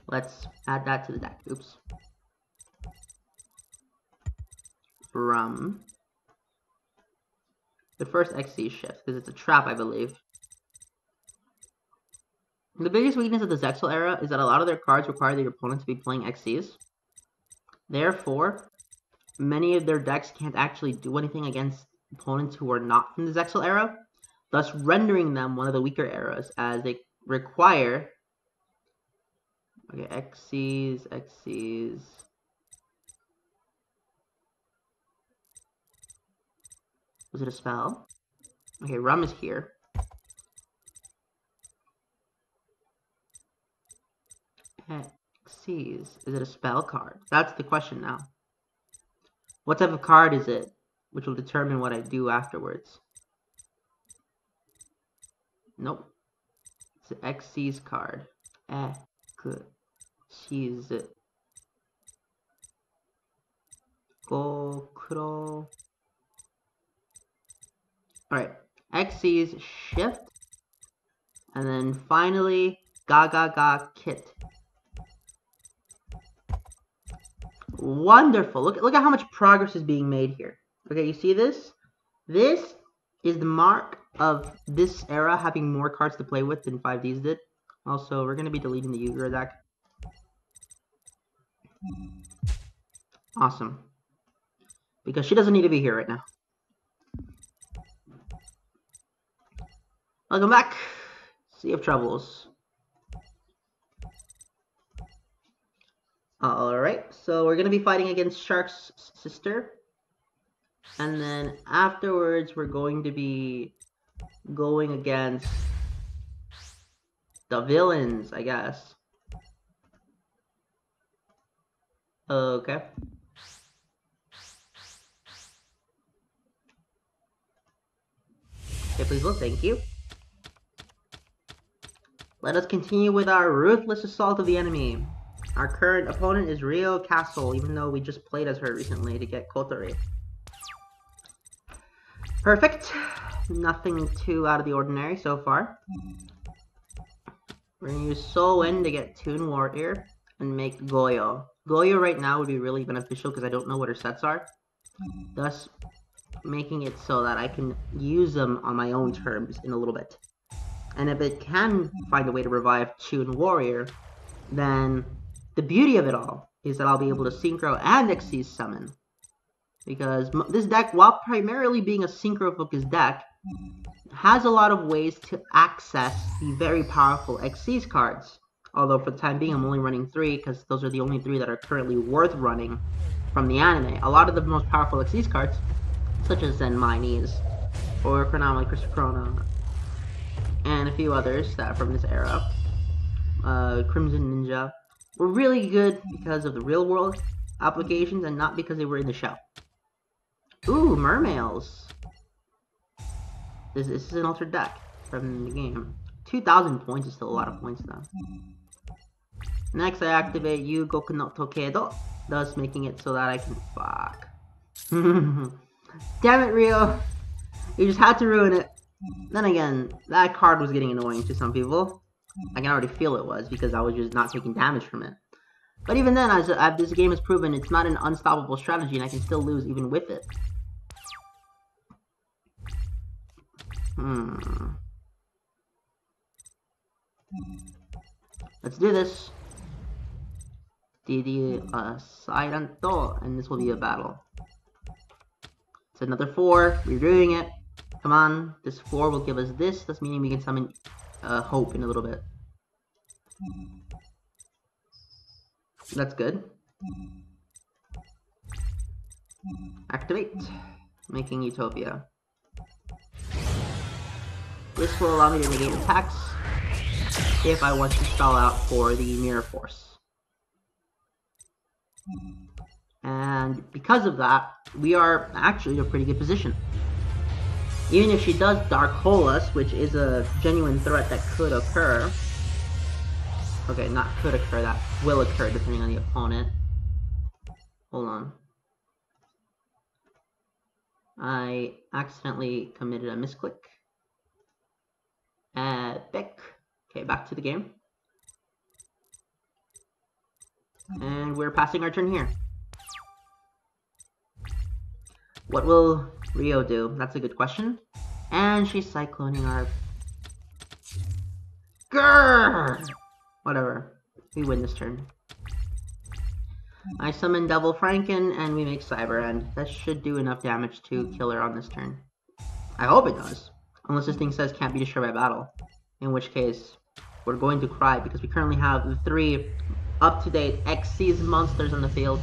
Let's add that to the deck. Oops. From the first Xyz shift, because it's a trap, I believe. The biggest weakness of the Accel era is that a lot of their cards require the opponent to be playing Xyz. Therefore, many of their decks can't actually do anything against opponents who are not from the Accel era, thus rendering them one of the weaker eras, as they require... Okay, Xyz... Was it a spell? Okay, Rum is here. Xyz. Is it a spell card? That's the question now. What type of card is it? Which will determine what I do afterwards. Nope. It's an Xyz card. Xyz. Gokuro. Alright. Xyz shift. And then finally, Ga Kit. Wonderful. Look at how much progress is being made here. Okay, you see this? This is the mark of this era having more cards to play with than 5Ds did. Also, we're going to be deleting the Yugioh deck. Awesome. Because she doesn't need to be here right now. Welcome back. Sea of Troubles. Alright, so we're going to be fighting against Shark's sister. And then afterwards, we're going to be going against the villains, I guess. Okay. Okay, please look, thank you. Let us continue with our ruthless assault of the enemy. Our current opponent is Rio Castle, even though we just played as her recently to get Kotori. Perfect. Nothing too out of the ordinary so far. We're going to use Soul Wind to get Toon Warrior and make Goyo. Goyo right now would be really beneficial because I don't know what her sets are. Thus, making it so that I can use them on my own terms in a little bit. And if it can find a way to revive Toon Warrior, then the beauty of it all is that I'll be able to Synchro and Xyz summon. Because this deck, while primarily being a Synchro-focused deck, has a lot of ways to access the very powerful Xyz cards. Although for the time being, I'm only running 3, because those are the only 3 that are currently worth running from the anime. A lot of the most powerful Xyz cards, such as Zenobase, or Chronomaly Crystal Chrono, and a few others that are from this era, Crimson Ninja, were really good because of the real-world applications and not because they were in the show. Ooh, Mermails. This is an altered deck from the game. 2,000 points is still a lot of points though. Next, I activate Yugioh no Tokedo, thus making it so that I can... Fuck. Damn it, Rio. You just had to ruin it. Then again, that card was getting annoying to some people. I can already feel it was, because I was just not taking damage from it. But even then, as this game has proven, it's not an unstoppable strategy, and I can still lose even with it. Let's do this. Siranto, and this will be a battle. It's another 4. We're doing it. Come on. This 4 will give us this. That's meaning we can summon Hope in a little bit. That's good. Activate. Making Utopia. This will allow me to negate attacks if I want to stall out for the Mirror Force. And because of that, we are actually in a pretty good position. Even if she does Dark Hole us, which is a genuine threat that could occur. Okay, not could occur, that will occur depending on the opponent. Hold on. I accidentally committed a misclick. Epic. Okay, back to the game. And we're passing our turn here. What will Rio do? That's a good question. And she's cycloning our... Grrr! Whatever. We win this turn. I summon Devil Franken and we make Cyber End. That should do enough damage to kill her on this turn. I hope it does. Unless this thing says can't be destroyed by battle. In which case, we're going to cry because we currently have the 3 up-to-date Xyz monsters on the field.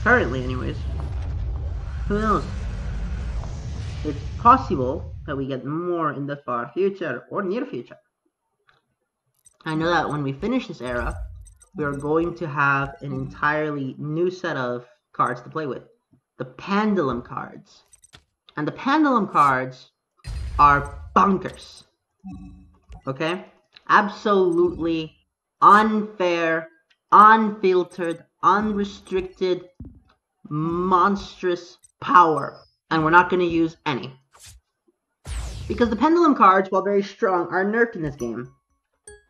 Currently, anyways. Who knows? It's possible that we get more in the far future or near future. I know that when we finish this era, we are going to have an entirely new set of cards to play with. The Pendulum cards. And the Pendulum cards are bonkers. Okay? Absolutely unfair, unfiltered, unrestricted, monstrous power. And we're not going to use any. Because the Pendulum cards, while very strong, are nerfed in this game.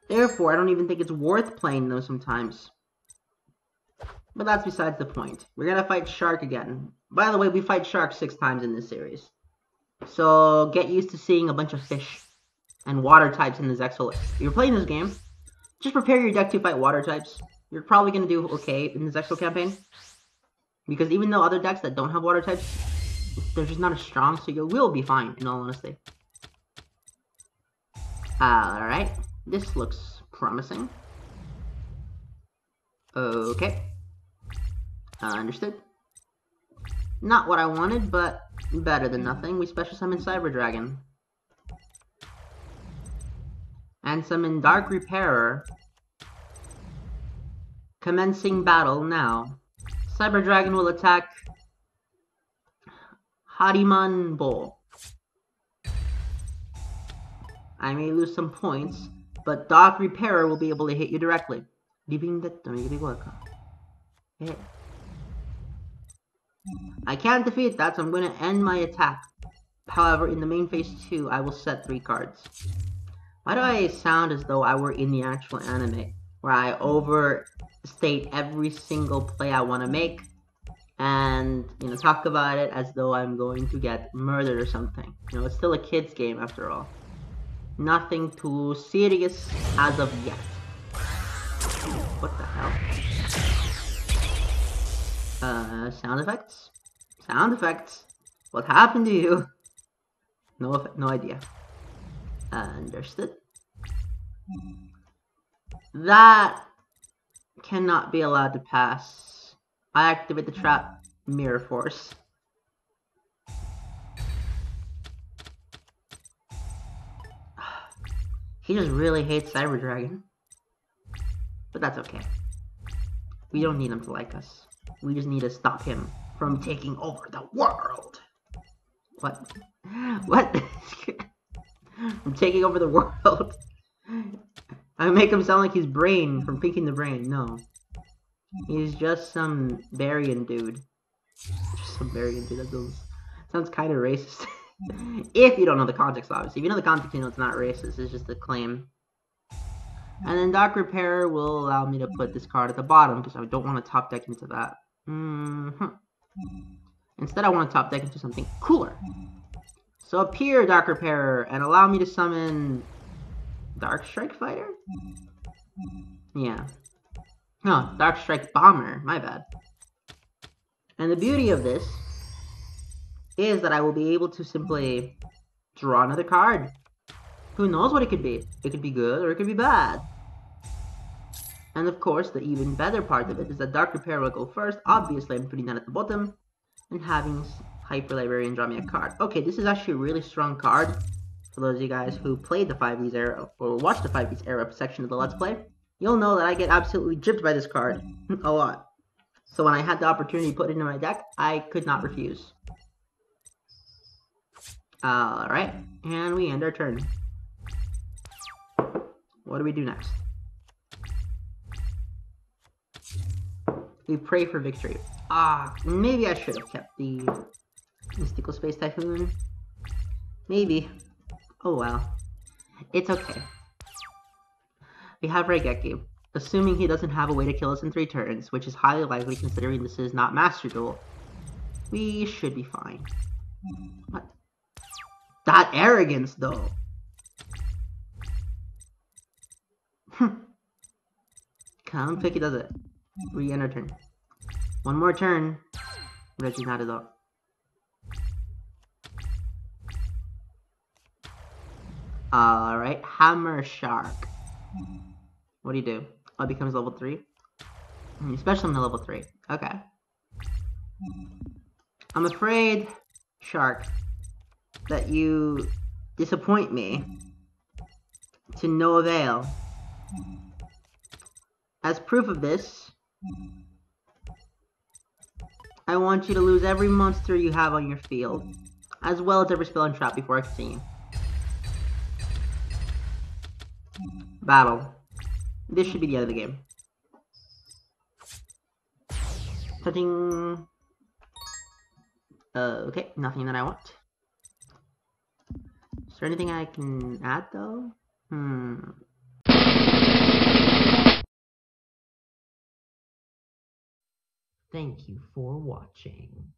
Therefore, I don't even think it's worth playing those sometimes. But that's besides the point. We're going to fight Shark again. By the way, we fight Shark 6 times in this series. So get used to seeing a bunch of fish and water types in this Accel list. If you're playing this game, just prepare your deck to fight water types. You're probably going to do okay in this Accel campaign. Because even though other decks that don't have water types, they're just not as strong, so you will be fine, in all honesty. Alright, this looks promising. Okay. Understood. Not what I wanted, but better than nothing. We special summon Cyber Dragon. And summon Dark Repairer. Commencing battle now. Cyber Dragon will attack Hariman Bowl. I may lose some points, but Dark Repairer will be able to hit you directly. I can't defeat that, so I'm going to end my attack. However, in the main phase 2, I will set 3 cards. Why do I sound as though I were in the actual anime, where I overstate every single play I want to make, and, talk about it as though I'm going to get murdered or something. It's still a kid's game after all. Nothing too serious as of yet. What the hell? Sound effects? Sound effects? What happened to you? No idea. Understood. That cannot be allowed to pass. I activate the trap Mirror Force. He just really hates Cyber Dragon. But that's okay. We don't need him to like us. We just need to stop him from taking over the world. What? What? From taking over the world? I make him sound like he's Brain from Pinky the Brain. No. He's just some Barian dude. Just some Barian dude. That sounds kind of racist. If you don't know the context, obviously. If you know the context, it's not racist. It's just a claim. And then Dark Repairer will allow me to put this card at the bottom because I don't want to top deck into that. Instead, I want to top deck into something cooler. So appear, Dark Repairer, and allow me to summon Dark Strike Fighter? Yeah. No, Dark Strike Bomber. My bad. And the beauty of this is that I will be able to simply draw another card. Who knows what it could be? It could be good or it could be bad. And of course, the even better part of it is that Dark Repair will go first. Obviously, I'm putting that at the bottom and having Hyper Librarian draw me a card. Okay, this is actually a really strong card. For those of you guys who played the 5Ds era or watched the 5Ds era section of the Let's Play, you'll know that I get absolutely gypped by this card a lot. So when I had the opportunity to put it in my deck, I could not refuse. Alright, and we end our turn. What do we do next? We pray for victory. Maybe I should have kept the Mystical Space Typhoon. Maybe. Oh well. It's okay. We have Raigeki. Assuming he doesn't have a way to kill us in 3 turns, which is highly likely considering this is not Master Duel, we should be fine. What? That arrogance, though. I don't think he does it. Re-enter turn. One more turn. Reggie not at all. Alright, Hammer Shark. What do you do? Oh, it becomes level 3? Special on the level 3. Okay. I'm afraid, Shark, that you disappoint me to no avail. As proof of this, I want you to lose every monster you have on your field, as well as every spell and trap before I continue. Battle. This should be the end of the game. Touching. Okay, nothing that I want. Is there anything I can add though? Thank you for watching.